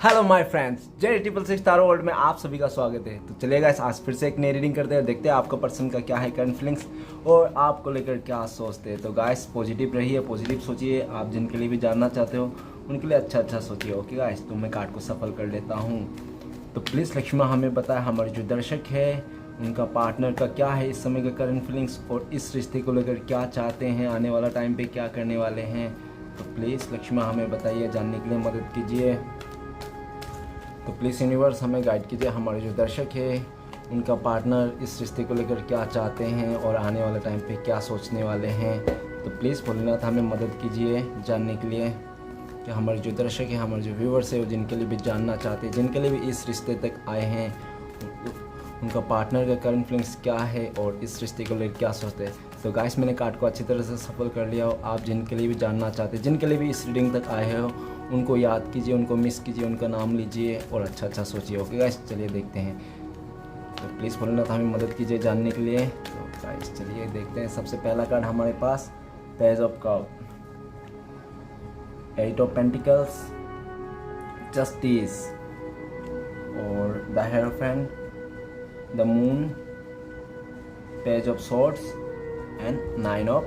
Hello my friends, J triple six taro world में आप सभी का स्वागत है। तो चलिए गाइस, आज फिर से एक नई रीडिंग करते हैं और देखते हैं आपका पर्सन का क्या है करंट फीलिंग्स और आपको लेकर क्या सोचते हैं। तो गाइस पॉजिटिव रहिए, पॉजिटिव सोचिए। आप जिनके लिए भी जानना चाहते हो उनके लिए अच्छा सोचिए। ओके गाइस, तो मैं कार्ड को सफल कर लेता हूँ। तो प्लीज़ लक्ष्मण हमें बताए हमारे जो दर्शक है उनका पार्टनर का क्या है इस समय का करंट फीलिंग्स और इस रिश्ते को लेकर क्या चाहते हैं, आने वाला टाइम पे क्या करने वाले हैं। तो प्लीज़ लक्ष्मण हमें बताइए, जानने के लिए मदद कीजिए। तो प्लीज़ यूनिवर्स हमें गाइड कीजिए, हमारे जो दर्शक है उनका पार्टनर इस रिश्ते को लेकर क्या चाहते हैं और आने वाले टाइम पे क्या सोचने वाले हैं। तो प्लीज़ भोलेनाथ हमें मदद कीजिए जानने के लिए कि हमारे जो दर्शक है, हमारे जो व्यूवर्स है, जिनके लिए भी जानना चाहते हैं, जिनके लिए भी इस रिश्ते तक आए हैं, उनका पार्टनर का करंट फीलिंग्स क्या है और इस रिश्ते को लेकर क्या सोचते हैं। तो गाइस मैंने कार्ड को अच्छी तरह से सफल कर लिया हो। आप जिनके लिए भी जानना चाहते हैं, जिनके लिए भी इस रीडिंग तक आए हो, उनको याद कीजिए, उनको मिस कीजिए, उनका नाम लीजिए और अच्छा सोचिए। ओके गाइस, चलिए देखते हैं। तो प्लीज़ भोलेनाथ हमें मदद कीजिए जानने के लिए। तो गाइस चलिए देखते हैं। सबसे पहला कार्ड हमारे पास page of cup, eight of pentacles, justice और the hierophant, the moon, page of swords and nine of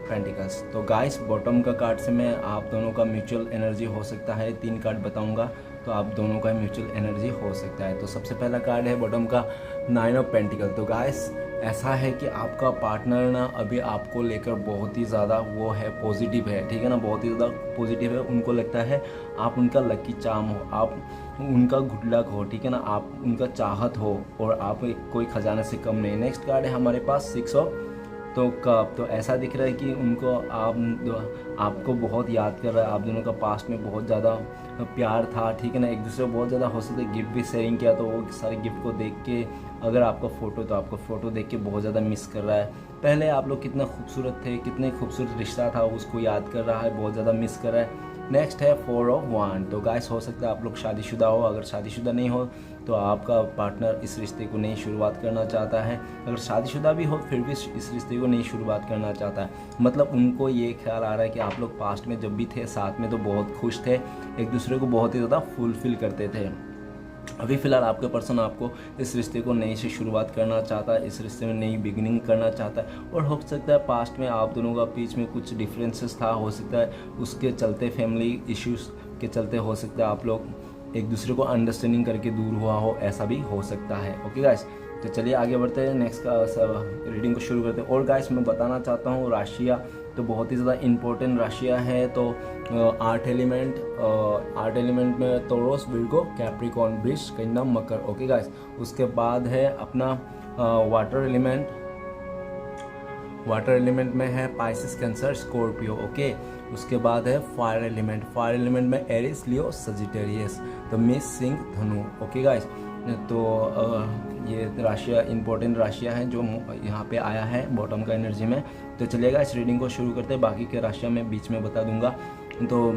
pentacles. तो गाइस बॉटम का कार्ड से मैं आप दोनों का म्यूचुअल एनर्जी हो सकता है। 3 कार्ड बताऊंगा तो आप दोनों का म्यूचुअल एनर्जी हो सकता है। तो सबसे पहला कार्ड है बॉटम का नाइन ऑफ पेंटिकल। तो गाइस ऐसा है कि आपका पार्टनर ना अभी आपको लेकर बहुत ही ज़्यादा वो है, पॉजिटिव है, ठीक है ना, बहुत ही ज़्यादा पॉजिटिव है। उनको लगता है आप उनका लकी चार्म हो, आप उनका गुड लक हो, ठीक है ना, आप उनका चाहत हो और आप कोई खजाने से कम नहीं। नेक्स्ट कार्ड है हमारे पास 6 ऑफ तो कब। तो ऐसा दिख रहा है कि उनको आपको बहुत याद कर रहा है। आप दोनों का पास्ट में बहुत ज़्यादा प्यार था, ठीक है ना, एक दूसरे को बहुत ज़्यादा हो सकता है गिफ्ट भी शेयरिंग किया। तो वो सारे गिफ्ट को देख के अगर आपका फ़ोटो, तो आपका फ़ोटो देख के बहुत ज़्यादा मिस कर रहा है। पहले आप लोग कितना खूबसूरत थे, कितने खूबसूरत रिश्ता था, उसको याद कर रहा है, बहुत ज़्यादा मिस कर रहा है। नेक्स्ट है 4 ऑफ वांड। तो गाइस हो सकता है आप लोग शादीशुदा हो। अगर शादीशुदा नहीं हो तो आपका पार्टनर इस रिश्ते को नई शुरुआत करना चाहता है। अगर शादीशुदा भी हो फिर भी इस रिश्ते को नई शुरुआत करना चाहता है। मतलब उनको ये ख्याल आ रहा है कि आप लोग पास्ट में जब भी थे साथ में तो बहुत खुश थे, एक दूसरे को बहुत ही ज़्यादा फुलफिल करते थे। अभी फ़िलहाल आपके पर्सन आपको इस रिश्ते को नई से शुरुआत करना चाहता है, इस रिश्ते में नई बिगिनिंग करना चाहता है। और हो सकता है पास्ट में आप दोनों का बीच में कुछ डिफरेंसेस था, हो सकता है उसके चलते फैमिली इश्यूज़ के चलते हो सकता है आप लोग एक दूसरे को अंडरस्टैंडिंग करके दूर हुआ हो, ऐसा भी हो सकता है। ओके गाइस, तो चलिए आगे बढ़ते हैं, नेक्स्ट का रीडिंग को शुरू करते हैं। और गाइस मैं बताना चाहता हूँ राशियाँ तो बहुत ही ज़्यादा इम्पोर्टेंट राशियाँ हैं। तो आर्ट एलिमेंट में टॉरस, विर्गो, कैप्रिकॉर्न, वृष, कन्या, मकर। ओके गाइस, उसके बाद है अपना वाटर एलिमेंट में है पाइसिस, कैंसर, स्कॉर्पियो। ओके, उसके बाद है फायर एलिमेंट में एरिस, लियो, सजिटेरियस। तो मेष, सिंह, धनु। ओके गाइस, तो ये राशियाँ इंपॉर्टेंट राशियाँ हैं जो यहाँ पे आया है बॉटम का एनर्जी में। तो चलिएगा इस रीडिंग को शुरू करते हैं, बाकी के राशियाँ मैं बीच में बता दूंगा। तो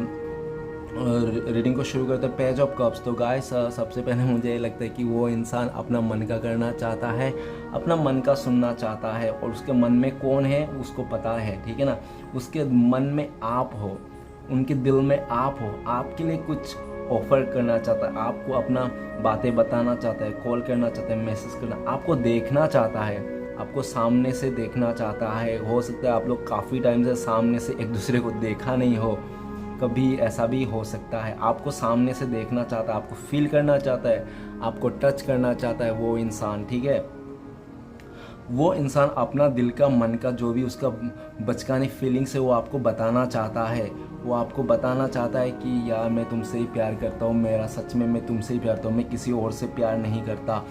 रीडिंग को शुरू करते हैं। Page of cups. तो गाइस सबसे पहले मुझे ये लगता है कि वो इंसान अपना मन का करना चाहता है, अपना मन का सुनना चाहता है और उसके मन में कौन है उसको पता है, ठीक है ना। उसके मन में आप हो, उनके दिल में आप हो, आपके लिए कुछ ऑफर करना चाहता है, आपको अपना बातें बताना चाहता है, कॉल करना चाहता है, मैसेज करना, आपको देखना चाहता है, आपको सामने से देखना चाहता है। हो सकता है आप लोग काफ़ी टाइम से सामने से एक दूसरे को देखा नहीं हो, कभी ऐसा भी हो सकता है। आपको सामने से देखना चाहता है, आपको फील करना चाहता है, आपको टच करना चाहता है वो इंसान, ठीक है। वो इंसान अपना दिल का, मन का, जो भी उसका बचकानी फीलिंग्स है वो आपको बताना चाहता है। वो आपको बताना चाहता है कि यार मैं तुमसे ही प्यार करता हूँ, मेरा सच में मैं तुमसे ही प्यार करता हूँ, मैं किसी और से प्यार नहीं करता।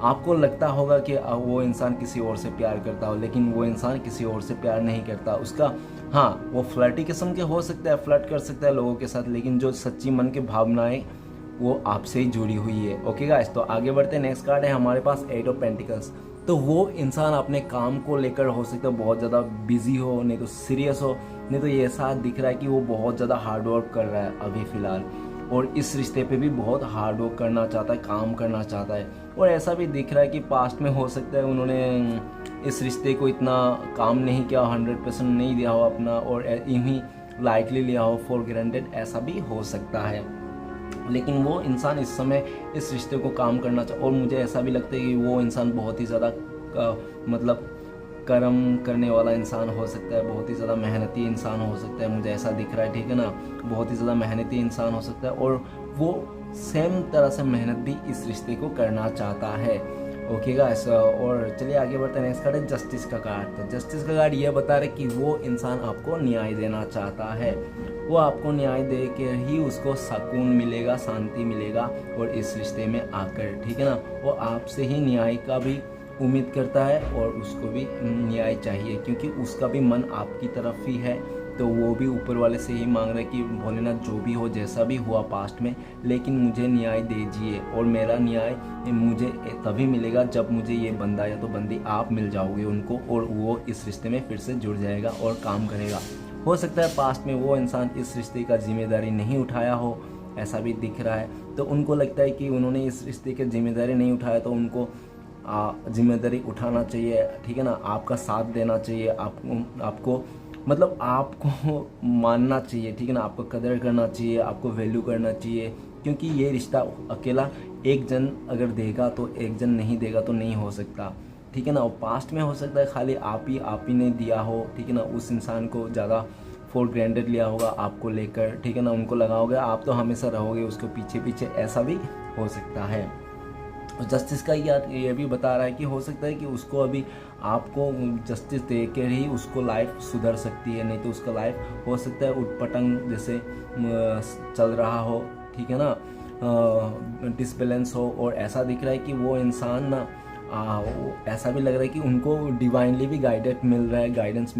आपको लगता होगा कि वो इंसान किसी और से प्यार करता हो, लेकिन वो इंसान किसी और से प्यार नहीं करता। उसका हाँ, वो फ्लर्टी किस्म के हो सकता है, फ्लर्ट कर सकता है लोगों के साथ, लेकिन जो सच्ची मन की भावनाएं वो आपसे ही जुड़ी हुई है। ओके गाइस, तो आगे बढ़ते हैं। नेक्स्ट कार्ड है हमारे पास 8 ऑफ पेंटिकल्स। तो वो इंसान अपने काम को लेकर हो सकता है बहुत ज़्यादा बिजी हो, नहीं तो सीरियस हो, नहीं तो ये ऐसा दिख रहा है कि वो बहुत ज़्यादा हार्ड वर्क कर रहा है अभी फ़िलहाल, और इस रिश्ते पे भी बहुत हार्ड वर्क करना चाहता है, काम करना चाहता है। और ऐसा भी दिख रहा है कि पास्ट में हो सकता है उन्होंने इस रिश्ते को इतना काम नहीं किया, 100% नहीं दिया हो अपना, और यूँ ही लाइटली लिया हो, फॉर ग्रांटेड, ऐसा भी हो सकता है। लेकिन वो इंसान इस समय इस रिश्ते को काम करना और मुझे ऐसा भी लगता है कि वो इंसान बहुत ही ज़्यादा मतलब कर्म करने वाला इंसान हो सकता है, बहुत ही ज़्यादा मेहनती इंसान हो सकता है, मुझे ऐसा दिख रहा है, ठीक है ना। बहुत ही ज़्यादा मेहनती इंसान हो सकता है और वो सेम तरह से मेहनत भी इस रिश्ते को करना चाहता है। ओके गाइस, और चलिए आगे बढ़ते हैं। नेक्स्ट कार्ड है जस्टिस का कार्ड। तो जस्टिस का कार्ड ये बता रहा है कि वो इंसान आपको न्याय देना चाहता है, वो आपको न्याय दे के ही उसको सुकून मिलेगा, शांति मिलेगा और इस रिश्ते में आकर, ठीक है ना। वो आपसे ही न्याय का भी उम्मीद करता है और उसको भी न्याय चाहिए, क्योंकि उसका भी मन आपकी तरफ ही है। तो वो भी ऊपर वाले से ही मांग रहा है कि भोलेनाथ जो भी हो, जैसा भी हुआ पास्ट में, लेकिन मुझे न्याय दीजिए और मेरा न्याय मुझे तभी मिलेगा जब मुझे ये बंदा या तो बंदी आप मिल जाओगे उनको और वो इस रिश्ते में फिर से जुड़ जाएगा और काम करेगा। हो सकता है पास्ट में वो इंसान इस रिश्ते का जिम्मेदारी नहीं उठाया हो, ऐसा भी दिख रहा है। तो उनको लगता है कि उन्होंने इस रिश्ते की जिम्मेदारी नहीं उठाया, तो उनको जिम्मेदारी उठाना चाहिए, ठीक है ना। आपका साथ देना चाहिए, आपको मतलब आपको मानना चाहिए, ठीक है ना। आपको कदर करना चाहिए, आपको वैल्यू करना चाहिए, क्योंकि ये रिश्ता अकेला एक जन अगर देगा तो एक जन नहीं देगा तो नहीं हो सकता, ठीक है ना। और पास्ट में हो सकता है खाली आप ही ने दिया हो, ठीक है ना। उस इंसान को ज़्यादा फॉर ग्रांटेड लिया होगा आपको लेकर, ठीक है ना। उनको लगा होगा आप तो हमेशा रहोगे उसके पीछे पीछे, ऐसा भी हो सकता है। जस्टिस का ये भी बता रहा है कि हो सकता है कि उसको अभी आपको जस्टिस दे के ही उसको लाइफ सुधर सकती है, नहीं तो उसका लाइफ हो सकता है उटपटंग जैसे चल रहा हो, ठीक है ना, डिसबैलेंस हो। और ऐसा दिख रहा है कि वो इंसान ना ऐसा भी लग रहा है कि उनको डिवाइनली भी गाइडेंस मिल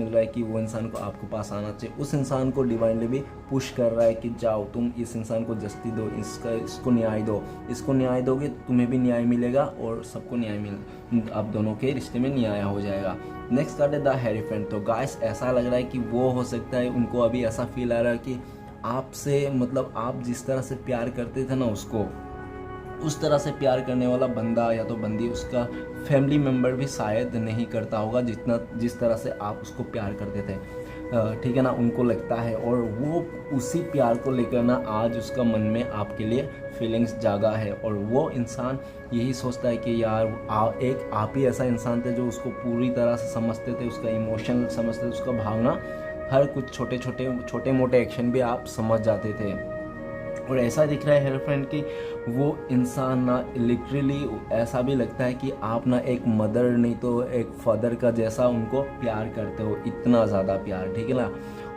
रहा है कि वो इंसान को आपके पास आना चाहिए। उस इंसान को डिवाइनली भी पुश कर रहा है कि जाओ तुम इस इंसान को जस्टिस दो, इसको न्याय दो, इसको न्याय दोगे तुम्हें भी न्याय मिलेगा और सबको न्याय मिल, आप दोनों के रिश्ते में न्याय हो जाएगा। नेक्स्ट कार्ड है द हेरोफेंट। तो गाइस ऐसा लग रहा है कि वो हो सकता है उनको अभी ऐसा फील आ रहा है कि आपसे मतलब आप जिस तरह से प्यार करते थे ना उसको, उस तरह से प्यार करने वाला बंदा या तो बंदी उसका फैमिली मेम्बर भी शायद नहीं करता होगा जिस तरह से आप उसको प्यार करते थे, ठीक है ना। उनको लगता है और वो उसी प्यार को लेकर ना आज उसका मन में आपके लिए फीलिंग्स जागा है और वो इंसान यही सोचता है कि यार आप ही ऐसा इंसान थे जो उसको पूरी तरह से समझते थे, उसका इमोशन समझते थे, उसका भावना, हर कुछ छोटे मोटे एक्शन भी आप समझ जाते थे। और ऐसा दिख रहा है हेरोफ्रेंड कि वो इंसान ना लिटरली ऐसा भी लगता है कि आप ना एक मदर नहीं तो एक फादर का जैसा उनको प्यार करते हो, इतना ज़्यादा प्यार, ठीक है ना।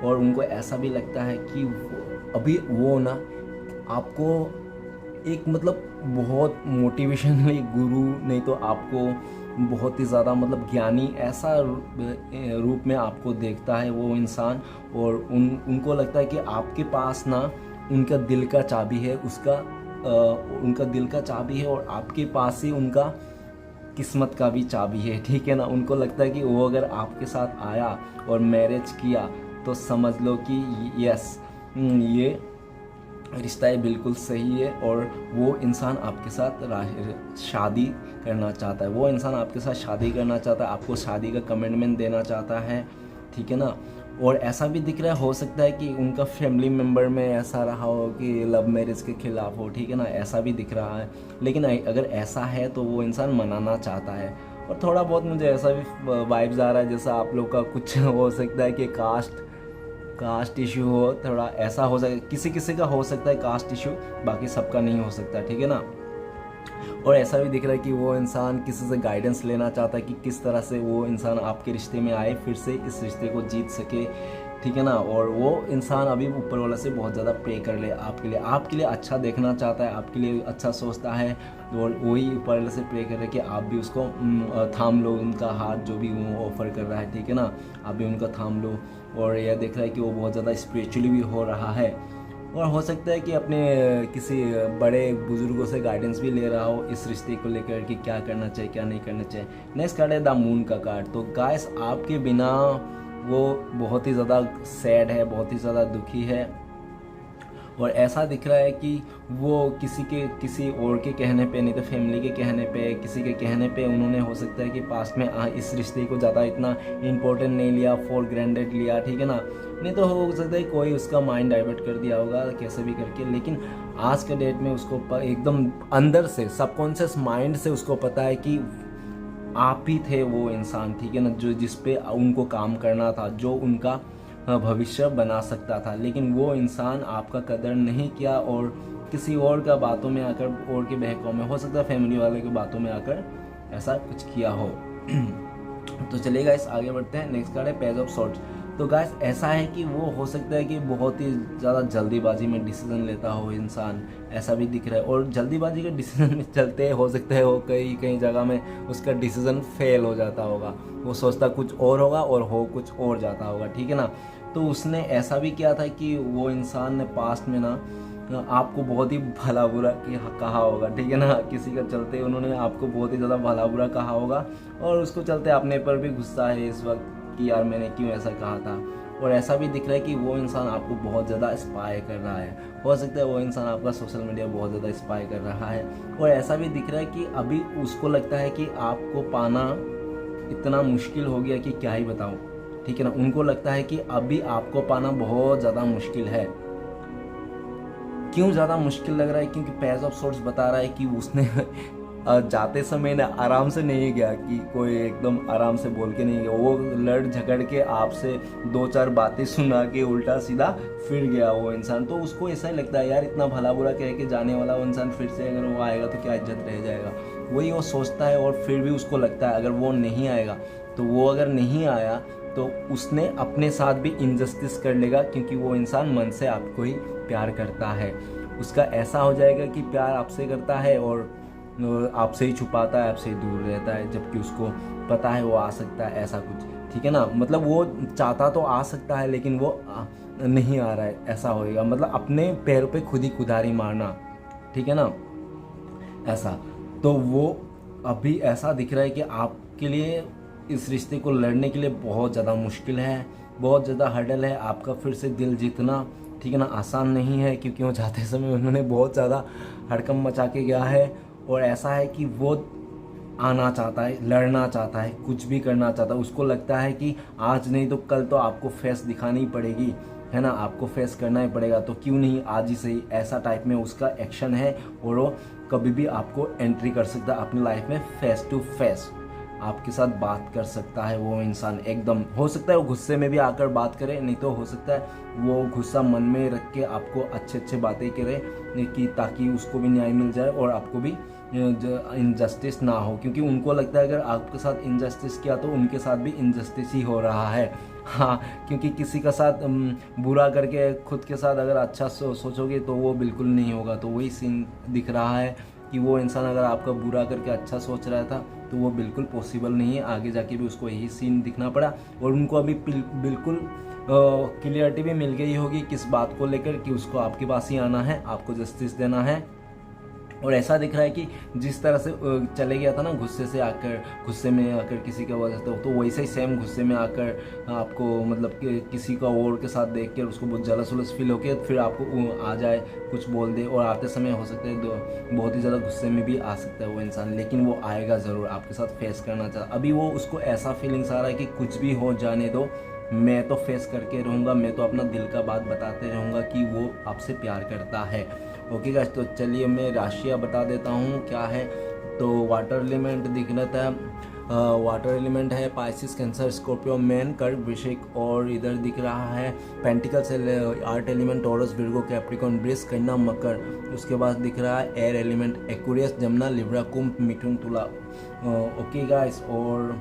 और उनको ऐसा भी लगता है कि अभी वो ना आपको एक मतलब बहुत मोटिवेशनली गुरु नहीं तो आपको बहुत ही ज़्यादा मतलब ज्ञानी ऐसा रूप में आपको देखता है वो इंसान। और उनको लगता है कि आपके पास ना उनका दिल का चाबी है, उनका दिल का चाबी है और आपके पास ही उनका किस्मत का भी चाबी है, ठीक है ना। उनको लगता है कि वो अगर आपके साथ आया और मैरिज किया तो समझ लो कि यस ये रिश्ता बिल्कुल सही है और वो इंसान आपके साथ शादी करना चाहता है, वो इंसान आपके साथ शादी करना चाहता है, आपको शादी का कमिटमेंट देना चाहता है, ठीक है ना। और ऐसा भी दिख रहा है, हो सकता है कि उनका फैमिली मेम्बर में ऐसा रहा हो कि लव मैरिज के खिलाफ हो, ठीक है ना, ऐसा भी दिख रहा है। लेकिन अगर ऐसा है तो वो इंसान मनाना चाहता है। और थोड़ा बहुत मुझे ऐसा भी वाइब्स आ रहा है जैसा आप लोग का कुछ हो सकता है कि कास्ट इशू हो, थोड़ा ऐसा हो सकता है, किसी का हो सकता है कास्ट इशू, बाकी सबका नहीं हो सकता, ठीक है ना। और ऐसा भी दिख रहा है कि वो इंसान किसी से गाइडेंस लेना चाहता है कि किस तरह से वो इंसान आपके रिश्ते में आए, फिर से इस रिश्ते को जीत सके, ठीक है ना। और वो इंसान अभी ऊपर वाला से बहुत ज़्यादा प्रे कर ले आपके लिए अच्छा देखना चाहता है, आपके लिए अच्छा सोचता है और वही ऊपर वाले से प्रे कर रहे कि आप भी उसको थाम लो, उनका हाथ जो भी वो ऑफर कर रहा है, ठीक है ना, आप भी उनका थाम लो। और यह देख रहा है कि वो बहुत ज़्यादा स्पिरिचुअली भी हो रहा है और हो सकता है कि अपने किसी बड़े बुजुर्गों से गाइडेंस भी ले रहा हो इस रिश्ते को लेकर कि क्या करना चाहिए क्या नहीं करना चाहिए। नेक्स्ट कार्ड है द मून का कार्ड। तो गाइस आपके बिना वो बहुत ही ज़्यादा सैड है, बहुत ही ज़्यादा दुखी है और ऐसा दिख रहा है कि वो किसी और के कहने पे, नहीं तो फैमिली के कहने पे, किसी के कहने पे उन्होंने हो सकता है कि पास्ट में इस रिश्ते को ज़्यादा इतना इम्पोर्टेंट नहीं लिया, फॉर ग्रांटेड लिया, ठीक है ना। नहीं तो हो सकता है कोई उसका माइंड डाइवर्ट कर दिया होगा कैसे भी करके, लेकिन आज के डेट में उसको एकदम अंदर से, सबकॉन्शियस माइंड से उसको पता है कि आप ही थे वो इंसान, ठीक है ना, जो जिस पे उनको काम करना था, जो उनका भविष्य बना सकता था। लेकिन वो इंसान आपका कदर नहीं किया और किसी और का बातों में आकर, और के बहकाव में, हो सकता है फैमिली वाले की बातों में आकर ऐसा कुछ किया हो। तो चलिए गाइस आगे बढ़ते हैं। नेक्स्ट कार्ड है पेज ऑफ सॉर्ड्स। तो गाइस ऐसा है कि वो हो सकता है कि बहुत ही ज़्यादा जल्दीबाजी में डिसीजन लेता हो इंसान, ऐसा भी दिख रहा है। और जल्दीबाजी के डिसीजन में चलते हो सकता है वो कई जगह में उसका डिसीजन फेल हो जाता होगा, वो सोचता कुछ और होगा और हो कुछ और जाता होगा, ठीक है ना। तो उसने ऐसा भी किया था कि वो इंसान ने पास्ट में ना आपको बहुत ही भला बुरा कहा होगा, ठीक है ना। किसी का चलते उन्होंने आपको बहुत ही ज़्यादा भला बुरा कहा होगा और उसको चलते अपने पर भी गुस्सा है इस वक्त कि यार मैंने क्यों ऐसा कहा था। और ऐसा भी दिख रहा है कि वो इंसान आपको बहुत ज़्यादा स्पाई कर रहा है, हो सकता है वो इंसान आपका सोशल मीडिया बहुत ज़्यादा स्पाई कर रहा है। और ऐसा भी दिख रहा है कि अभी उसको लगता है कि आपको पाना इतना मुश्किल हो गया कि क्या ही बताऊँ, ठीक है ना। उनको लगता है कि अभी आपको पाना बहुत ज़्यादा मुश्किल है। क्यों ज़्यादा मुश्किल लग रहा है? क्योंकि पेज ऑफ सोर्ड्स बता रहा है कि उसने जाते समय ना आराम से नहीं गया, कि कोई एकदम आराम से बोल के नहीं गया, वो लड़ झगड़ के आपसे 2-4 बातें सुना के उल्टा सीधा फिर गया वो इंसान। तो उसको ऐसा ही लगता है यार इतना भला बुरा कह के जाने वाला वो इंसान फिर से अगर वो आएगा तो क्या इज्जत रह जाएगा, वही वो सोचता है। और फिर भी उसको लगता है अगर वो नहीं आएगा, तो वो अगर नहीं आया तो उसने अपने साथ भी इनजस्टिस कर लेगा, क्योंकि वो इंसान मन से आपको ही प्यार करता है। उसका ऐसा हो जाएगा कि प्यार आपसे करता है और आपसे ही छुपाता है, आपसे ही दूर रहता है, जबकि उसको पता है वो आ सकता है, ऐसा कुछ, ठीक है ना। मतलब वो चाहता तो आ सकता है लेकिन वो नहीं आ रहा है, ऐसा होएगा। मतलब अपने पैरों पे खुद ही कुल्हाड़ी मारना, ठीक है ना, ऐसा। तो वो अभी ऐसा दिख रहा है कि आपके लिए इस रिश्ते को लड़ने के लिए बहुत ज़्यादा मुश्किल है, बहुत ज़्यादा हर्डल है। आपका फिर से दिल जीतना, ठीक है ना, आसान नहीं है, क्योंकि वो जाते समय उन्होंने बहुत ज़्यादा हड़कंप मचा के गया है। और ऐसा है कि वो आना चाहता है, लड़ना चाहता है, कुछ भी करना चाहता है। उसको लगता है कि आज नहीं तो कल तो आपको फेस दिखानी ही पड़ेगी, है ना, आपको फेस करना ही पड़ेगा, तो क्यों नहीं आज ही सही, ऐसा टाइप में उसका एक्शन है। और वो कभी भी आपको एंट्री कर सकता है अपनी लाइफ में, फेस टू फेस आपके साथ बात कर सकता है वो इंसान। एकदम हो सकता है वो गुस्से में भी आकर बात करे, नहीं तो हो सकता है वो गुस्सा मन में रख के आपको अच्छे बातें करे, कि ताकि उसको भी न्याय मिल जाए और आपको भी इनजस्टिस ना हो। क्योंकि उनको लगता है अगर आपके साथ इनजस्टिस किया तो उनके साथ भी इनजस्टिस ही हो रहा है। हाँ, क्योंकि किसी का साथ बुरा करके खुद के साथ अगर अच्छा सोचोगे तो वो बिल्कुल नहीं होगा। तो वही सीन दिख रहा है कि वो इंसान अगर आपका बुरा करके अच्छा सोच रहा था तो वो बिल्कुल पॉसिबल नहीं है। आगे जाके भी उसको यही सीन दिखना पड़ा और उनको अभी बिल्कुल क्लियरिटी भी मिल गई होगी किस बात को लेकर, कि उसको आपके पास ही आना है, आपको जस्टिस देना है। और ऐसा दिख रहा है कि जिस तरह से चले गया था ना, गुस्से में आकर किसी का वजह तो वैसे ही सेम गुस्से में आकर आपको मतलब कि किसी का और के साथ देख कर उसको बहुत जलस फील होके फिर आपको आ जाए, कुछ बोल दे। और आते समय हो सकता है बहुत ही ज़्यादा गुस्से में भी आ सकता है वो इंसान, लेकिन वो आएगा ज़रूर, आपके साथ फेस करना चाहता। अभी वो उसको ऐसा फीलिंग्स आ रहा है कि कुछ भी हो जाने दो, मैं तो फेस करके रहूँगा, मैं तो अपना दिल का बात बताते रहूँगा कि वो आपसे प्यार करता है। ओके गाइस, तो चलिए मैं राशियाँ बता देता हूँ क्या है। तो वाटर एलिमेंट दिख रहा था, वाटर एलिमेंट है पाइसिस, कैंसर, स्कॉर्पियो, मैन, कर्क, वृश्चिक। और इधर दिख रहा है pentacles, earth element, Taurus, Virgo, Capricorn, वृष, कन्या, मकर। उसके बाद दिख रहा है एयर एलिमेंट, एक्वेरियस, जमुना, लिब्रा, कुंभ, मिथुन, तुला। ओके गाइस, और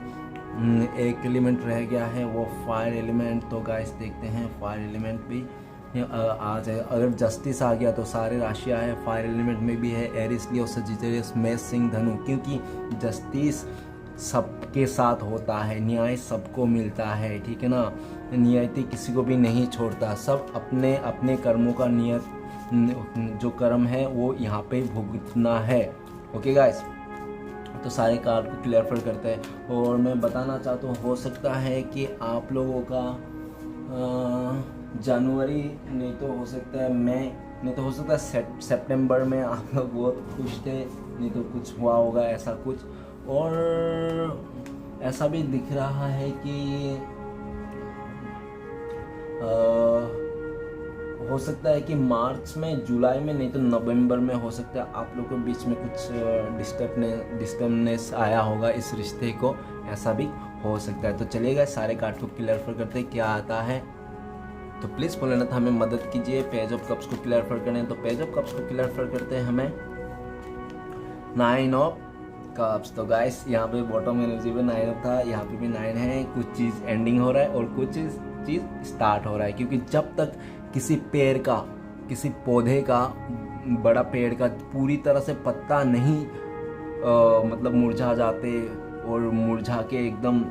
एक एलिमेंट रह गया है वो फायर एलिमेंट। तो गाइस देखते हैं फायर एलिमेंट भी आ जाए। अगर जस्टिस आ गया तो सारे राशियाँ है, फायर एलिमेंट में भी है एरिस, लियो, सजिटेरियस, मेष, सिंह, धनु। क्योंकि जस्टिस सबके साथ होता है, न्याय सबको मिलता है, ठीक है ना। नियति किसी को भी नहीं छोड़ता, सब अपने अपने कर्मों का नियत जो कर्म है वो यहाँ पे भुगतना है। ओके गाइस, तो सारे कार्ड को क्लियरफाई करते हैं। और मैं बताना चाहता हूँ हो सकता है कि आप लोगों का जनवरी नहीं तो हो सकता है मई नहीं तो हो सकता है सितंबर में आप लोग बहुत खुश थे, नहीं तो कुछ हुआ होगा ऐसा कुछ। और ऐसा भी दिख रहा है कि हो सकता है कि मार्च में, जुलाई में, नहीं तो नवंबर में हो सकता है आप लोग के बीच में कुछ डिस्टर्बनेस आया होगा इस रिश्ते को, ऐसा भी हो सकता है। तो चलिएगा सारे कार्ड को क्लियर करते हैं क्या आता है। तो प्लीज़ भोलेनाथ हमें मदद कीजिए पेज ऑफ कप्स को क्लियर करने। तो पेज ऑफ कप्स को क्लियर करते हैं हमें 9 ऑफ कप्स। तो गाइस यहाँ पे बॉटम एनर्जी पे 9 ऑफ था, यहाँ पे भी 9 है। कुछ चीज़ एंडिंग हो रहा है और कुछ चीज़ स्टार्ट हो रहा है, क्योंकि जब तक किसी पेड़ का, किसी पौधे का, बड़ा पेड़ का पूरी तरह से पत्ता नहीं मतलब मुरझा जाते और मुरझा के एकदम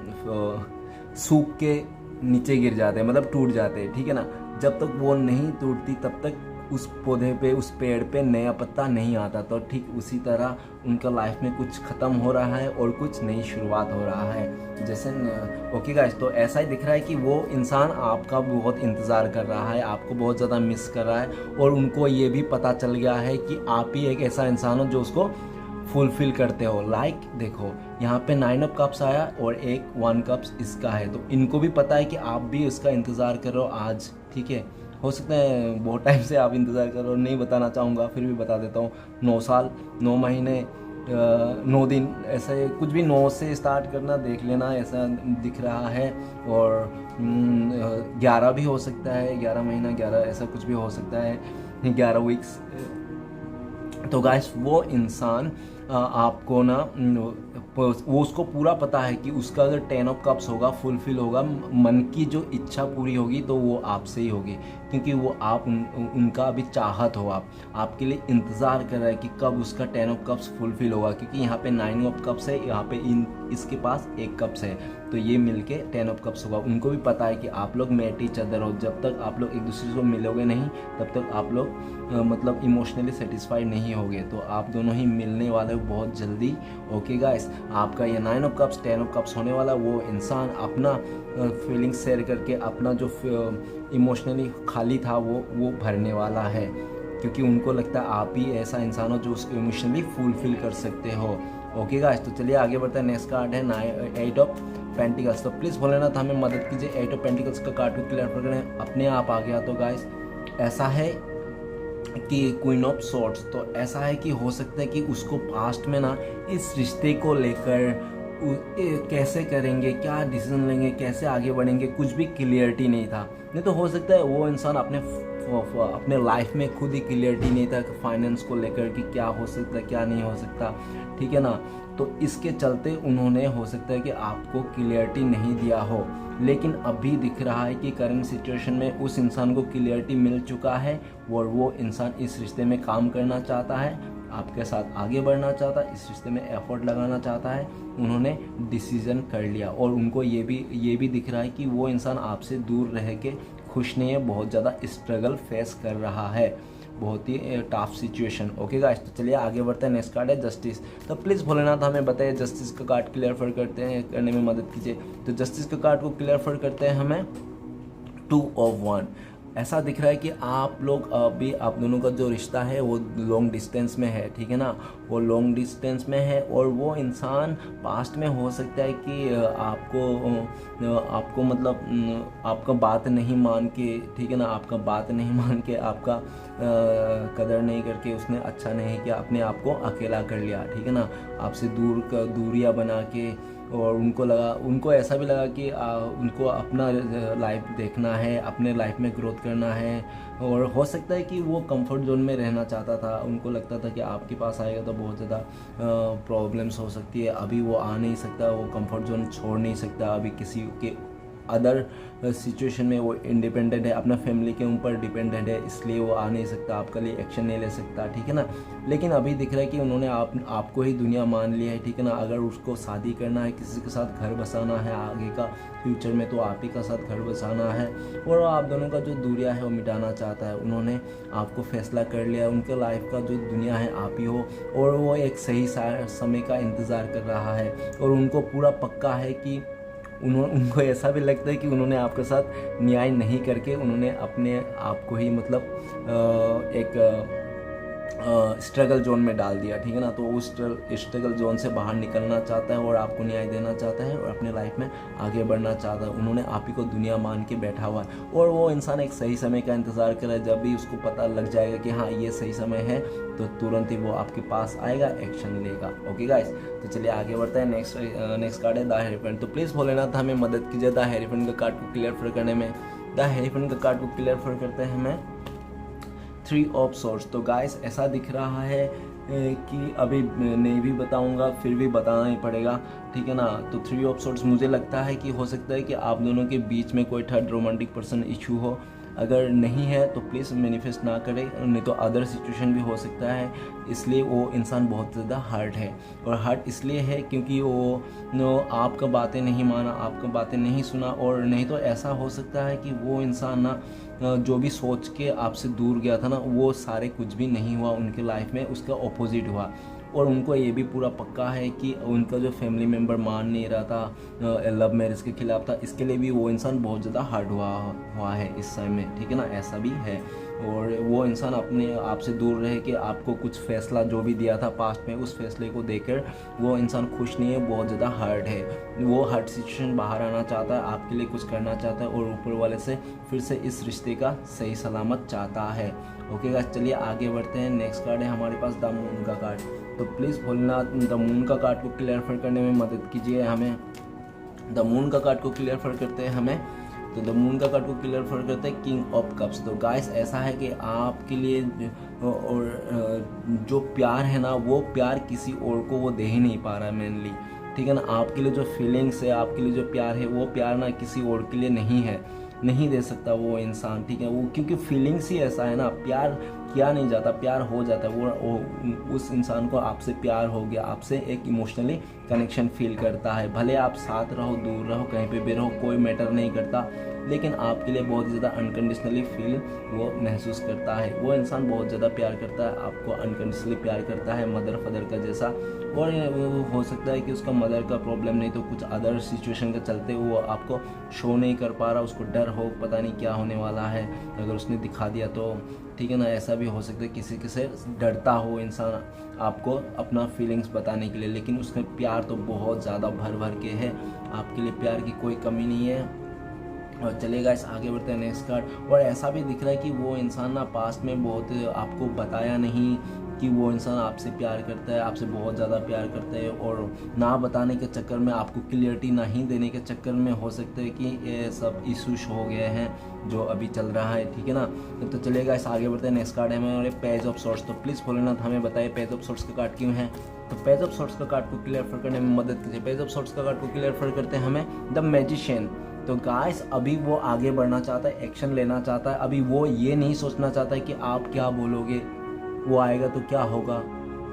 सूख के नीचे गिर जाते हैं, मतलब टूट जाते हैं, ठीक है ना। जब तक वो नहीं टूटती तब तक उस पौधे पे, उस पेड़ पे नया पत्ता नहीं आता। तो ठीक उसी तरह उनका लाइफ में कुछ ख़त्म हो रहा है और कुछ नई शुरुआत हो रहा है। जैसे ओके गाइस, तो ऐसा ही दिख रहा है कि वो इंसान आपका बहुत इंतज़ार कर रहा है, आपको बहुत ज़्यादा मिस कर रहा है, और उनको ये भी पता चल गया है कि आप ही एक ऐसा इंसान हो जो उसको फुलफिल करते हो। लाइक देखो यहाँ पे 9 ऑफ कप्स आया और एक 1 कप्स इसका है, तो इनको भी पता है कि आप भी इसका इंतज़ार कर रहे हो आज, ठीक है। हो सकता है बहुत टाइम से आप इंतज़ार कर रहे हो, नहीं बताना चाहूँगा फिर भी बता देता हूँ। 9 साल, 9 महीने, 9 दिन, ऐसा कुछ भी 9 से स्टार्ट करना, देख लेना, ऐसा दिख रहा है। और 11 भी हो सकता है, 11 महीना, 11 ऐसा कुछ भी हो सकता है, 11 वीक्स। तो गाइस वो इंसान आपको ना, वो उसको पूरा पता है कि उसका अगर 10 ऑफ कप्स होगा, फुलफिल होगा, मन की जो इच्छा पूरी होगी तो वो आपसे ही होगी, क्योंकि वो आप उनका अभी चाहत हो, आपके लिए इंतज़ार कर रहा है कि कब उसका 10 ऑफ कप्स फुलफिल होगा। क्योंकि यहाँ पे 9 ऑफ कप्स है, यहाँ पे इसके पास 1 कप्स है, तो ये मिलके 10 ऑफ कप्स होगा। उनको भी पता है कि आप लोग मेट ईच अदर हो, जब तक आप लोग एक दूसरे को मिलोगे नहीं तब तक आप लोग मतलब इमोशनली सेटिस्फाइड नहीं होगे। तो आप दोनों ही मिलने वाले हो बहुत जल्दी। ओके गाइस, आपका ये 9 ऑफ कप्स 10 ऑफ कप्स होने वाला, वो इंसान अपना फीलिंग्स शेयर करके अपना जो इमोशनली खाली था वो भरने वाला है, क्योंकि उनको लगता है आप ही ऐसा इंसान हो जो उसको इमोशनली फुलफिल कर सकते हो। ओके गाइस, तो चलिए आगे बढ़ते हैं। नेक्स्ट कार्ड है 8 ऑफ पेंटिकल्स। तो प्लीज़ भोलेनाथ हमें मदद कीजिए 8 ऑफ पेंटिकल्स का कार्ड को क्लियर करें। अपने आप आ गया। तो गाइस ऐसा है कि क्वीन ऑफ सॉर्ड्स, तो ऐसा है कि हो सकता है कि उसको पास्ट में ना इस रिश्ते को लेकर कैसे करेंगे, क्या डिसीजन लेंगे, कैसे आगे बढ़ेंगे, कुछ भी क्लियरिटी नहीं था। नहीं तो हो सकता है वो इंसान अपने लाइफ में खुद ही क्लियरिटी नहीं था कि फाइनेंस को लेकर कि क्या हो सकता है क्या नहीं हो सकता, ठीक है ना। तो इसके चलते उन्होंने हो सकता है कि आपको क्लियरिटी नहीं दिया हो, लेकिन अभी दिख रहा है कि करंट सिचुएशन में उस इंसान को क्लियरिटी मिल चुका है और वो इंसान इस रिश्ते में काम करना चाहता है, आपके साथ आगे बढ़ना चाहता है, इस रिश्ते में एफर्ट लगाना चाहता है। उन्होंने डिसीजन कर लिया और उनको ये भी दिख रहा है कि वो इंसान आपसे दूर रह के खुश नहीं है, बहुत ज़्यादा स्ट्रगल फेस कर रहा है, बहुत ही टफ सिचुएशन। ओके गाइस, तो चलिए आगे बढ़ते हैं। नेक्स्ट कार्ड है जस्टिस। तो प्लीज़ भोलेनाथ हमें बताइए जस्टिस का कार्ड क्लियर करने में मदद कीजिए। तो जस्टिस का कार्ड को क्लियर करते हैं हमें 2 ऑफ 1। ऐसा दिख रहा है कि आप लोग अभी आप दोनों का जो रिश्ता है वो लॉन्ग डिस्टेंस में है, ठीक है ना, वो लॉन्ग डिस्टेंस में है। और वो इंसान पास्ट में हो सकता है कि आपको मतलब आपका बात नहीं मान के, ठीक है ना, आपका बात नहीं मान के, आपका कदर नहीं करके उसने अच्छा नहीं किया, अपने आप को अकेला कर लिया, ठीक है ना, आपसे दूरियां बना के। और उनको ऐसा भी लगा कि उनको अपना लाइफ देखना है, अपने लाइफ में ग्रोथ करना है। और हो सकता है कि वो कंफर्ट जोन में रहना चाहता था, उनको लगता था कि आपके पास आएगा तो बहुत ज़्यादा प्रॉब्लम्स हो सकती है, अभी वो आ नहीं सकता, वो कंफर्ट जोन छोड़ नहीं सकता, अभी किसी के अदर सिचुएशन में वो इंडिपेंडेंट है, अपना फैमिली के ऊपर डिपेंडेंट है, इसलिए वो आ नहीं सकता, आपके लिए एक्शन नहीं ले सकता, ठीक है ना। लेकिन अभी दिख रहा है कि उन्होंने आपको ही दुनिया मान लिया है, ठीक है ना। अगर उसको शादी करना है, किसी के साथ घर बसाना है आगे का फ्यूचर में, तो आप ही का साथ घर बसाना है। और आप दोनों का जो दूरियां है वो मिटाना चाहता है। उन्होंने आपको फैसला कर लिया, उनके लाइफ का जो दुनिया है आप ही हो, और वो एक सही समय का इंतज़ार कर रहा है। और उनको पूरा पक्का है कि उनको ऐसा भी लगता है कि उन्होंने आपके साथ न्याय नहीं करके उन्होंने अपने आप को ही मतलब एक स्ट्रगल जोन में डाल दिया, ठीक है ना। तो उस स्ट्रगल जोन से बाहर निकलना चाहता है और आपको न्याय देना चाहता है और अपने लाइफ में आगे बढ़ना चाहता है। उन्होंने आप ही को दुनिया मान के बैठा हुआ है और वो इंसान एक सही समय का इंतज़ार कर रहा है। जब भी उसको पता लग जाएगा कि हाँ ये सही समय है, तो तुरंत ही वो आपके पास आएगा, एक्शन लेगा। ओके गाइस, तो चलिए आगे बढ़ते हैं। नेक्स्ट कार्ड है द हेरीफेंट। तो प्लीज़ भोलेनाथ हमें मदद कीजिए द हेरीफेंट का कार्ड को क्लियर करने में। द हेरीफेंट का कार्ड को क्लियर करते हैं हमें 3 ऑफ सोर्स। तो गाइस ऐसा दिख रहा है कि अभी नहीं भी बताऊंगा, फिर भी बताना ही पड़ेगा, ठीक है ना। तो 3 ऑफ सोर्स मुझे लगता है कि हो सकता है कि आप दोनों के बीच में कोई थर्ड रोमांटिक पर्सन इशू हो। अगर नहीं है तो प्लीज़ मैनिफेस्ट ना करें, नहीं तो अदर सिचुएशन भी हो सकता है। इसलिए वो इंसान बहुत ज़्यादा हर्ट है, और हर्ट इसलिए है क्योंकि वो आपका बातें नहीं माना, आपका बातें नहीं सुना। और नहीं तो ऐसा हो सकता है कि वो इंसान ना जो भी सोच के आपसे दूर गया था ना, वो सारे कुछ भी नहीं हुआ उनके लाइफ में, उसका ऑपोजिट हुआ। और उनको ये भी पूरा पक्का है कि उनका जो फैमिली मेम्बर मान नहीं रहा था, लव मैरिज के खिलाफ था, इसके लिए भी वो इंसान बहुत ज़्यादा हर्ट हुआ है इस समय में, ठीक है ना। ऐसा भी है। और वो इंसान अपने आप से दूर रहे कि आपको कुछ फैसला जो भी दिया था पास्ट में, उस फैसले को देकर वो इंसान खुश नहीं है, बहुत ज़्यादा हर्ट है। वो हर्ट सिचुएशन बाहर आना चाहता है, आपके लिए कुछ करना चाहता है और ऊपर वाले से फिर से इस रिश्ते का सही सलामत चाहता है। ओके गाइस, चलिए आगे बढ़ते हैं। नेक्स्ट कार्ड है हमारे पास द मून का कार्ड। तो प्लीज़ भोलेनाथ द मून का कार्ड को क्लियर करने में मदद कीजिए हमें। द मून का कार्ड को क्लियर करते हैं हमें। तो द मून का कार्ड को क्लियर करते हैं किंग ऑफ कप्स। तो गाइस ऐसा है कि आपके लिए और जो प्यार है ना, वो प्यार किसी और को वो दे ही नहीं पा रहा है मेनली, ठीक है ना। आपके लिए जो फीलिंग्स है, आपके लिए जो प्यार है, वो प्यार ना किसी और के लिए नहीं है, नहीं दे सकता वो इंसान, ठीक है। वो क्योंकि फीलिंग्स ही ऐसा है ना, प्यार किया नहीं जाता, प्यार हो जाता है। वो उस इंसान को आपसे प्यार हो गया, आपसे एक इमोशनली कनेक्शन फील करता है। भले आप साथ रहो, दूर रहो, कहीं पे भी रहो, कोई मैटर नहीं करता, लेकिन आपके लिए बहुत ज़्यादा अनकंडीशनली फील वो महसूस करता है। वो इंसान बहुत ज़्यादा प्यार करता है, आपको अनकंडीशनली प्यार करता है, मदर फादर का जैसा। और हो सकता है कि उसका मदर का प्रॉब्लम नहीं तो कुछ अदर सिचुएशन के चलते वो आपको शो नहीं कर पा रहा, उसको डर हो, पता नहीं क्या होने वाला है, अगर उसने दिखा दिया तो, ठीक है ना। ऐसा भी हो सकता है किसी से डरता हो इंसान आपको अपना फीलिंग्स बताने के लिए, लेकिन उसका प्यार तो बहुत ज़्यादा भर भर के है, आपके लिए प्यार की कोई कमी नहीं है। और चलेगा इस आगे बढ़ते हैं नेक्स्ट कार्ड। और ऐसा भी दिख रहा है कि वो इंसान ना पास्ट में बहुत आपको बताया नहीं कि वो इंसान आपसे प्यार करता है, आपसे बहुत ज़्यादा प्यार करता है, और ना बताने के चक्कर में, आपको क्लियरिटी नहीं देने के चक्कर में हो सकता है कि ये सब इशूज हो गए हैं जो अभी चल रहा है, ठीक है ना। तो चलेगा इस आगे बढ़ते हैं। नेक्स्ट कार्ड है हमारे पेज ऑफ सोर्स। तो प्लीज़ भोलेनाथ हमें बताइए पेज ऑफ सोर्स का कार्ड क्यों है। तो पेज ऑफ सोर्स का कार्ड को क्लियर करने में मदद कीजिए। पेज ऑफ सोर्स का कार्ड को क्लियर करते हैं हमें द मैजिशियन। तो गाइस अभी वो आगे बढ़ना चाहता है, एक्शन लेना चाहता है। अभी वो ये नहीं सोचना चाहता है कि आप क्या बोलोगे, वो आएगा तो क्या होगा,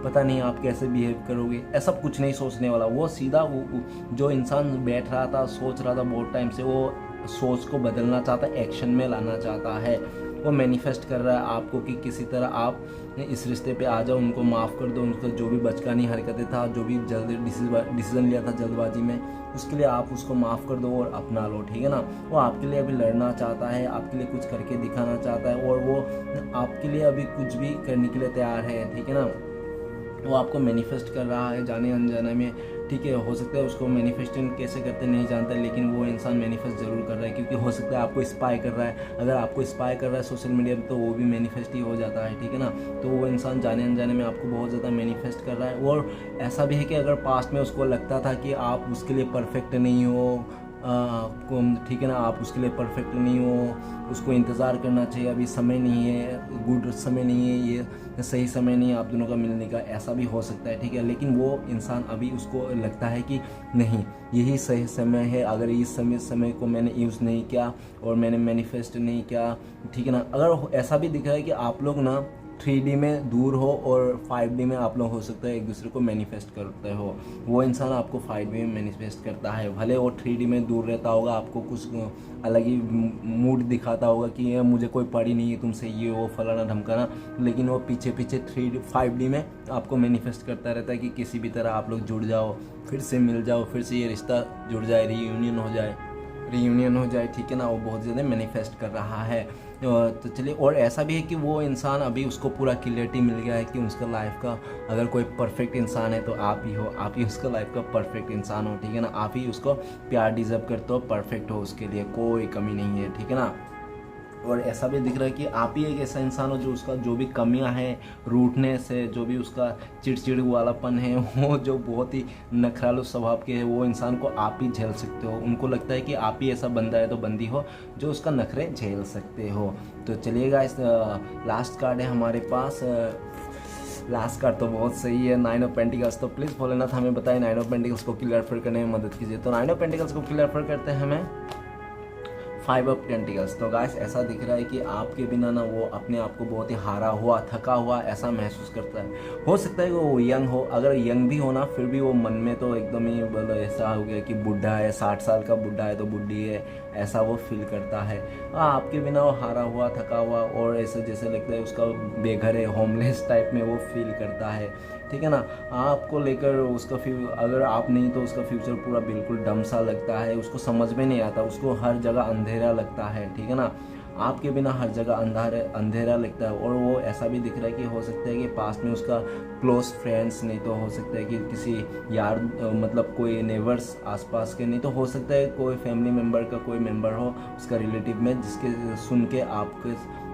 पता नहीं आप कैसे बिहेव करोगे, ऐसा कुछ नहीं सोचने वाला। वो सीधा वो जो इंसान बैठ रहा था, सोच रहा था बहुत टाइम से, वो सोच को बदलना चाहता है, एक्शन में लाना चाहता है। वो मैनिफेस्ट कर रहा है आपको कि किसी तरह आप इस रिश्ते पे आ जाओ, उनको माफ़ कर दो, उनका जो भी बचकानी हरकतें था, जो भी जल्दी डिसीजन लिया था जल्दबाजी में, उसके लिए आप उसको माफ़ कर दो और अपना लो, ठीक है ना। वो आपके लिए अभी लड़ना चाहता है, आपके लिए कुछ करके दिखाना चाहता है, और वो आपके लिए अभी कुछ भी करने के लिए तैयार है, ठीक है ना। वो आपको मैनिफेस्ट कर रहा है जाने अनजाने में, ठीक है। हो सकता है उसको मैनिफेस्टिंग कैसे करते नहीं जानता, लेकिन वो इंसान मैनिफेस्ट ज़रूर कर रहा है, क्योंकि हो सकता है आपको स्पाई कर रहा है। अगर आपको स्पाई कर रहा है सोशल मीडिया पे, तो वो भी मैनिफेस्ट ही हो जाता है, ठीक है ना। तो वो इंसान जाने अनजाने में आपको बहुत ज़्यादा मैनिफेस्ट कर रहा है। और ऐसा भी है कि अगर पास्ट में उसको लगता था कि आप उसके लिए परफेक्ट नहीं हो, ठीक है ना, आप उसके लिए परफेक्ट नहीं हो, उसको इंतज़ार करना चाहिए, अभी समय नहीं है, गुड समय नहीं है, ये सही समय नहीं है आप दोनों का मिलने का, ऐसा भी हो सकता है, ठीक है। लेकिन वो इंसान अभी उसको लगता है कि नहीं, यही सही समय है। अगर इस समय को मैंने यूज़ नहीं किया और मैंने मैनिफेस्ट नहीं किया, ठीक है ना। अगर ऐसा भी दिख रहा है कि आप लोग ना 3D में दूर हो और 5D में आप लोग हो सकता है एक दूसरे को मैनिफेस्ट करते हो। वो इंसान आपको 5D में मैनिफेस्ट करता है, भले वो 3D में दूर रहता होगा, आपको कुछ अलग ही मूड दिखाता होगा कि ये मुझे कोई पड़ी नहीं है तुमसे, ये वो फलाना ढमकाना, लेकिन वो पीछे पीछे 5D में आपको मैनिफेस्ट करता रहता है कि किसी भी तरह आप लोग जुड़ जाओ, फिर से मिल जाओ, फिर से ये रिश्ता जुड़ जाए, रीयूनियन हो जाए, ठीक है ना। वो बहुत ज़्यादा मैनिफेस्ट कर रहा है। तो चलिए, और ऐसा भी है कि वो इंसान अभी उसको पूरा क्लियरिटी मिल गया है कि उसका लाइफ का अगर कोई परफेक्ट इंसान है तो आप ही हो, आप ही उसका लाइफ का परफेक्ट इंसान हो, ठीक है ना। आप ही उसको प्यार डिजर्व करते हो, परफेक्ट हो, उसके लिए कोई कमी नहीं है, ठीक है ना। और ऐसा भी दिख रहा है कि आप ही एक ऐसा इंसान हो जो उसका जो भी कमियां हैं, रूटनेस है, जो भी उसका चिड़चिड़ वालापन है, वो जो बहुत ही नखरालू स्वभाव के है, वो इंसान को आप ही झेल सकते हो। उनको लगता है कि आप ही ऐसा बंदा है तो बंदी हो जो उसका नखरे झेल सकते हो। तो चलिएगा, इस लास्ट कार्ड है हमारे पास। लास्ट कार्ड तो बहुत सही है, 9 ऑफ पेंटिकल्स। तो प्लीज़ भोलेनाथ हमें बताएं 9 ऑफ पेंटिकल्स को क्लियर करने में मदद कीजिए। तो 9 ऑफ पेंटिकल्स को क्लियर करते हैं हमें 5 ऑफ पेंटिकल्स। तो गाइस ऐसा दिख रहा है कि आपके बिना ना वो अपने आप को बहुत ही हारा हुआ, थका हुआ ऐसा महसूस करता है। हो सकता है कि वो यंग हो, अगर यंग भी हो ना फिर भी वो मन में तो एकदम ही मतलब ऐसा हो गया कि बुढ़ा है, 60 साल का बुढ़ा है तो बुढ़ी है, ऐसा वो फील करता है। आपके बिना वो हारा हुआ, थका हुआ और ऐसे जैसे लगता है उसका बेघर है, होमलेस टाइप में वो फील करता है, ठीक है ना। आपको लेकर उसका अगर आप नहीं तो उसका फ्यूचर पूरा बिल्कुल डम सा लगता है, उसको समझ में नहीं आता, उसको हर जगह अंधेरा लगता है, ठीक है ना। आपके बिना हर जगह अंधेरा लगता है। और वो ऐसा भी दिख रहा है कि हो सकता है कि पास में उसका क्लोज फ्रेंड्स, नहीं तो हो सकता है कि किसी यार मतलब कोई नेबर्स आसपास के, नहीं तो हो सकता है कोई फैमिली मेम्बर का कोई मेम्बर हो उसका रिलेटिव में, जिसके सुन के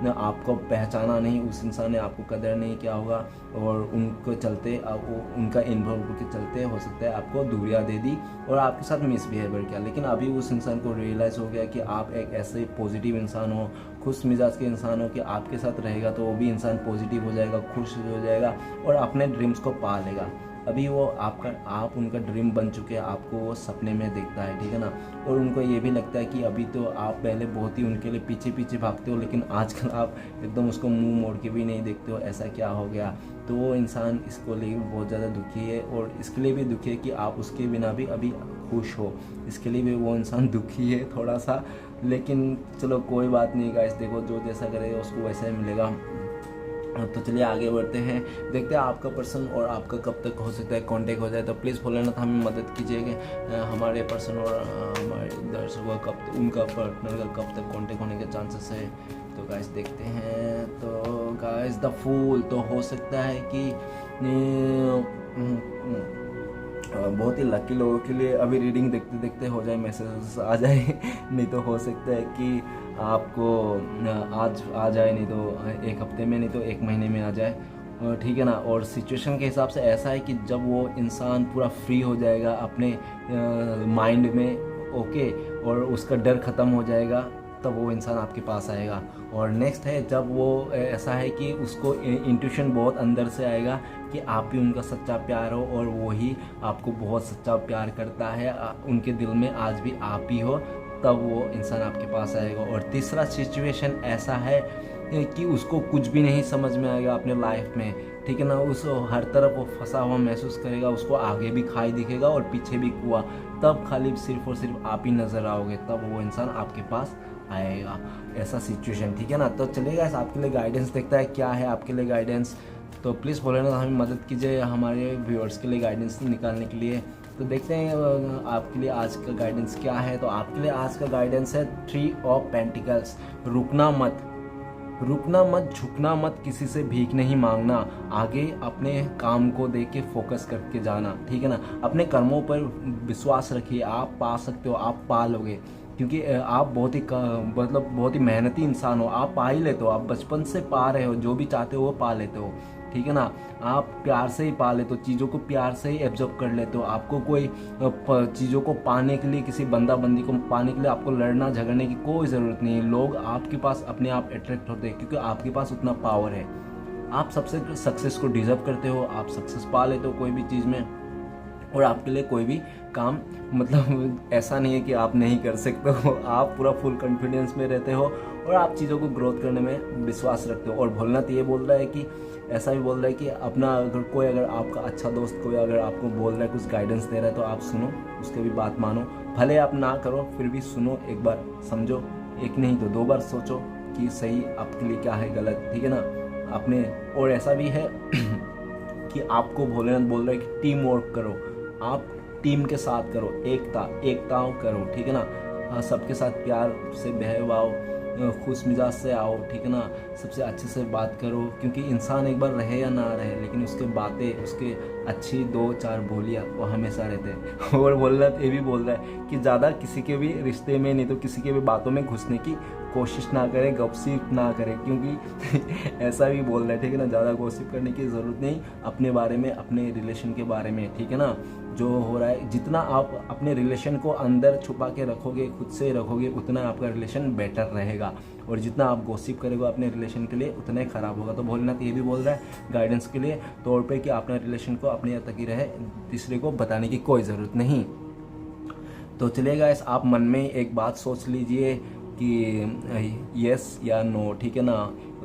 आपको पहचाना नहीं, उस इंसान ने आपको कदर नहीं किया होगा और उनको चलते उनका इन्वॉल्व के चलते हो सकता है आपको दूरियां दे दी और आपके साथ मिसबिहेवियर किया। लेकिन अभी उस इंसान को रियलाइज़ हो गया कि आप एक ऐसे पॉजिटिव इंसान हो, खुश मिजाज के इंसान हो कि आपके साथ रहेगा तो वो भी इंसान पॉजिटिव हो जाएगा, खुश हो जाएगा और अपने ड्रीम्स को पा लेगा। अभी वो आप उनका ड्रीम बन चुके हैं, आपको वो सपने में देखता है, ठीक है ना। और उनको ये भी लगता है कि अभी तो आप पहले बहुत ही उनके लिए पीछे पीछे भागते हो, लेकिन आजकल आप एकदम उसको मुंह मोड़ के भी नहीं देखते हो, ऐसा क्या हो गया। तो वो इंसान इसको लेकर बहुत ज़्यादा दुखी है और इसके लिए भी दुखी है कि आप उसके बिना भी अभी खुश हो, इसके लिए भी वो इंसान दुखी है थोड़ा सा। लेकिन चलो कोई बात नहीं गाइस, देखो जो जैसा करेगा उसको वैसा ही मिलेगा। तो चलिए आगे बढ़ते हैं, देखते हैं आपका पर्सन और आपका कब तक हो सकता है कांटेक्ट हो जाए। तो प्लीज़ भोलेनाथ हमें मदद कीजिएगा, हमारे पर्सन और हमारे दर्शकों का उनका पार्टनर का कब तक कांटेक्ट होने के चांसेस है। तो गाइस देखते हैं। तो गाइस द फूल, तो हो सकता है कि बहुत ही लकी लोगों के लिए अभी रीडिंग देखते देखते हो जाए, मैसेज आ जाए नहीं तो हो सकता है कि आपको आज आ जाए, नहीं तो एक हफ्ते में, नहीं तो एक महीने में आ जाए, ठीक है ना। और सिचुएशन के हिसाब से ऐसा है कि जब वो इंसान पूरा फ्री हो जाएगा अपने माइंड में, ओके, और उसका डर ख़त्म हो जाएगा तब वो इंसान आपके पास आएगा। और नेक्स्ट है जब वो ऐसा है कि उसको इंट्यूशन बहुत अंदर से आएगा कि आप ही उनका सच्चा प्यार हो और वो ही आपको बहुत सच्चा प्यार करता है, उनके दिल में आज भी आप ही हो, तब वो इंसान आपके पास आएगा। और तीसरा सिचुएशन ऐसा है कि उसको कुछ भी नहीं समझ में आएगा अपने लाइफ में, ठीक है ना। उस हर तरफ वो फंसा हुआ महसूस करेगा, उसको आगे भी खाई दिखेगा और पीछे भी कुआं, तब खाली सिर्फ और सिर्फ आप ही नज़र आओगे, तब वो इंसान आपके पास आएगा, ऐसा सिचुएशन, ठीक है ना। तो चलिएगा आपके लिए गाइडेंस देखता है क्या है आपके लिए गाइडेंस। तो प्लीज़ भोलेनाथ हमें मदद कीजिए हमारे व्यूअर्स के लिए गाइडेंस निकालने के लिए। तो देखते हैं आपके लिए आज का गाइडेंस क्या है। तो आपके लिए आज का गाइडेंस है 3 ऑफ पेंटिकल्स। रुकना मत, झुकना मत, किसी से भीख नहीं मांगना, आगे अपने काम को देख के फोकस करके जाना, ठीक है ना। अपने कर्मों पर विश्वास रखिए, आप पा सकते हो, आप पा लोगे, क्योंकि आप बहुत ही मेहनती इंसान हो, आप पा ही लेते हो, आप बचपन से पा रहे हो, जो भी चाहते हो वो पा लेते हो, ठीक है ना। आप प्यार से ही पा लेते हो, चीज़ों को प्यार से ही एब्जॉर्ब कर लेते हो। आपको कोई चीज़ों को पाने के लिए, किसी बंदा बंदी को पाने के लिए आपको लड़ना झगड़ने की कोई ज़रूरत नहीं है। लोग आपके पास अपने आप अट्रैक्ट होते हैं क्योंकि आपके पास उतना पावर है। आप सबसे सक्सेस को डिजर्व करते हो, आप सक्सेस पा लेते हो कोई भी चीज़ में। और आपके लिए कोई भी काम मतलब ऐसा नहीं है कि आप नहीं कर सकते हो, आप पूरा फुल कॉन्फिडेंस में रहते हो और आप चीज़ों को ग्रोथ करने में विश्वास रखते हो। और भोलेनाथ ये बोल रहा है कि ऐसा भी बोल रहा है कि अपना अगर आपका अच्छा दोस्त कोई अगर आपको बोल रहा है, कुछ गाइडेंस दे रहा है, तो आप सुनो, उसकी भी बात मानो, भले आप ना करो फिर भी सुनो, एक बार समझो, एक नहीं तो 2 बार सोचो कि सही आपके लिए क्या है, गलत, ठीक है ना अपने। और ऐसा भी है कि आपको भोलेनाथ बोल रहा है कि टीम वर्क करो, आप टीम के साथ करो, एकता करो, ठीक है ना। हाँ, सबके साथ प्यार से बहव आओ, खुश मिजाज से आओ, ठीक है ना, सबसे अच्छे से बात करो, क्योंकि इंसान एक बार रहे या ना रहे लेकिन उसके बातें, उसके अच्छी 2-4 बोलियाँ वो हमेशा रहते हैं। और बोल रहा ये भी बोल रहा है कि ज़्यादा किसी के भी रिश्ते में नहीं तो किसी के भी बातों में घुसने की कोशिश ना करें, गपशप ना करें, क्योंकि ऐसा भी बोल रहा है, ठीक है ना, ज़्यादा गॉसिप करने की ज़रूरत नहीं, अपने बारे में, अपने रिलेशन के बारे में, ठीक है ना, जो हो रहा है, जितना आप अपने रिलेशन को अंदर छुपा के रखोगे, खुद से रखोगे, उतना आपका रिलेशन बेटर रहेगा, और जितना आप गॉसिप करोगे अपने रिलेशन के लिए उतना ही ख़राब होगा। तो भोलेनाथ ये भी बोल रहा है गाइडेंस के लिए तौर पे कि अपने रिलेशन को अपने तक ही रहे, तीसरे को बताने की कोई ज़रूरत नहीं। तो चलिए गाइस, आप मन में एक बात सोच लीजिए कि यस या नो, ठीक है ना।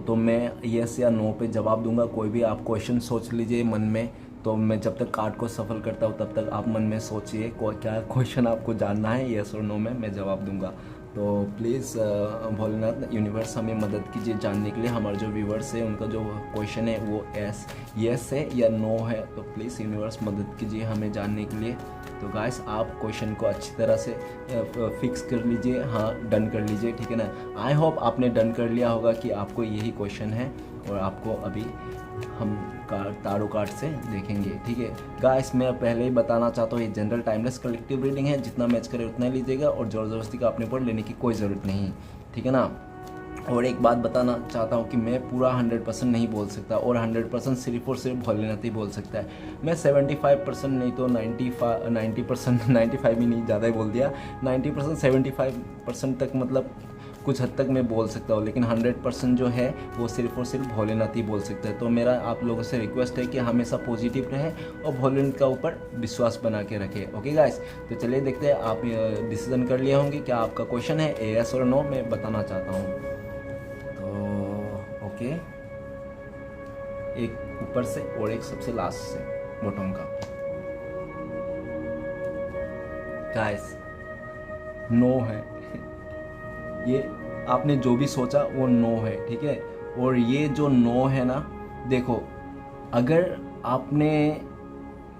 तो मैं यस या नो पे जवाब दूंगा, कोई भी आप क्वेश्चन सोच लीजिए मन में। तो मैं जब तक कार्ड को सफल करता हूँ तब तक आप मन में सोचिए क्या क्वेश्चन आपको जानना है, यस और नो में मैं जवाब दूंगा। तो प्लीज़ भोलेनाथ यूनिवर्स हमें मदद कीजिए जानने के लिए, हमारे जो व्यूवर्स है उनका जो क्वेश्चन है वो यस है या नो है, तो प्लीज़ यूनिवर्स मदद कीजिए हमें जानने के लिए। तो गाइस, आप क्वेश्चन को अच्छी तरह से फिक्स कर लीजिए, हाँ डन कर लीजिए, ठीक है ना। आई होप आपने डन कर लिया होगा कि आपको यही क्वेश्चन है, और आपको अभी हम तारो कार्ड से देखेंगे, ठीक है गाइस। मैं पहले ही बताना चाहता हूँ ये जनरल टाइमलेस कलेक्टिव रीडिंग है, जितना मैच करे उतना लीजिएगा, और ज़ोर ज़बरदस्ती का अपने ऊपर लेने की कोई ज़रूरत नहीं, ठीक है ना। और एक बात बताना चाहता हूँ कि मैं पूरा 100% नहीं बोल सकता, और 100% सिर्फ और सिर्फ भोलेनाथ ही बोल सकता है। मैं 75% नहीं तो 90% 95 भी नहीं, ज़्यादा ही बोल दिया, 90% 75% तक मतलब कुछ हद तक मैं बोल सकता हूँ, लेकिन 100% जो है वो सिर्फ और सिर्फ भोलेनाथ ही बोल सकता है। तो मेरा आप लोगों से रिक्वेस्ट है कि हमेशा पॉजिटिव रहे और भोलेनाथ का ऊपर विश्वास बना के रखें, ओके गाइस। तो चलिए देखते हैं, आप डिसीजन कर लिए होंगे क्या आपका क्वेश्चन है, यस और नो मैं बताना चाहता हूँ। तो ओके, एक ऊपर से और एक सबसे लास्ट से बॉटम का। गाइस, नो है, ये आपने जो भी सोचा वो नो है, ठीक है। और ये जो नो है ना, देखो अगर आपने,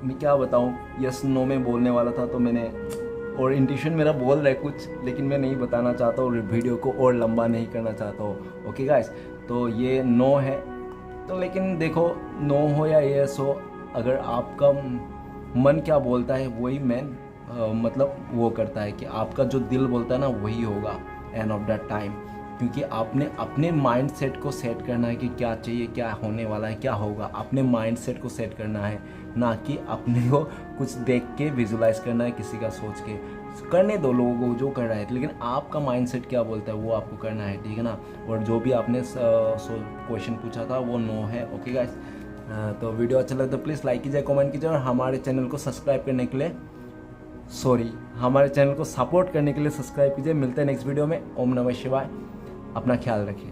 मैं क्या बताऊँ, यस नो में बोलने वाला था तो मैंने, और इंट्यूशन मेरा बोल रहा है कुछ, लेकिन मैं नहीं बताना चाहता और वीडियो को और लंबा नहीं करना चाहता हूँ, ओके गाइस। तो ये नो है, तो लेकिन देखो नो हो या यस हो, अगर आपका मन क्या बोलता है वही मैन मतलब वो करता है, कि आपका जो दिल बोलता है ना वही होगा एंड ऑफ दैट टाइम, क्योंकि आपने अपने माइंड सेट को सेट करना है कि क्या चाहिए, क्या होने वाला है, क्या होगा, अपने माइंड सेट को सेट करना है, ना कि अपने को कुछ देख के विजुलाइज करना है, किसी का सोच के। करने दो लोगों को जो कर रहा है, लेकिन आपका माइंड सेट क्या बोलता है वो आपको करना है, ठीक है ना। और जो भी आपने क्वेश्चन पूछा था वो नो है, ओके गाइस। तो वीडियो अच्छा लगे तो प्लीज़ लाइक कीजिए, कमेंट कीजिए, और हमारे चैनल को सब्सक्राइब करने के लिए हमारे चैनल को सपोर्ट करने के लिए सब्सक्राइब कीजिए। मिलते हैं नेक्स्ट वीडियो में। ओम नमः शिवाय, अपना ख्याल रखिए।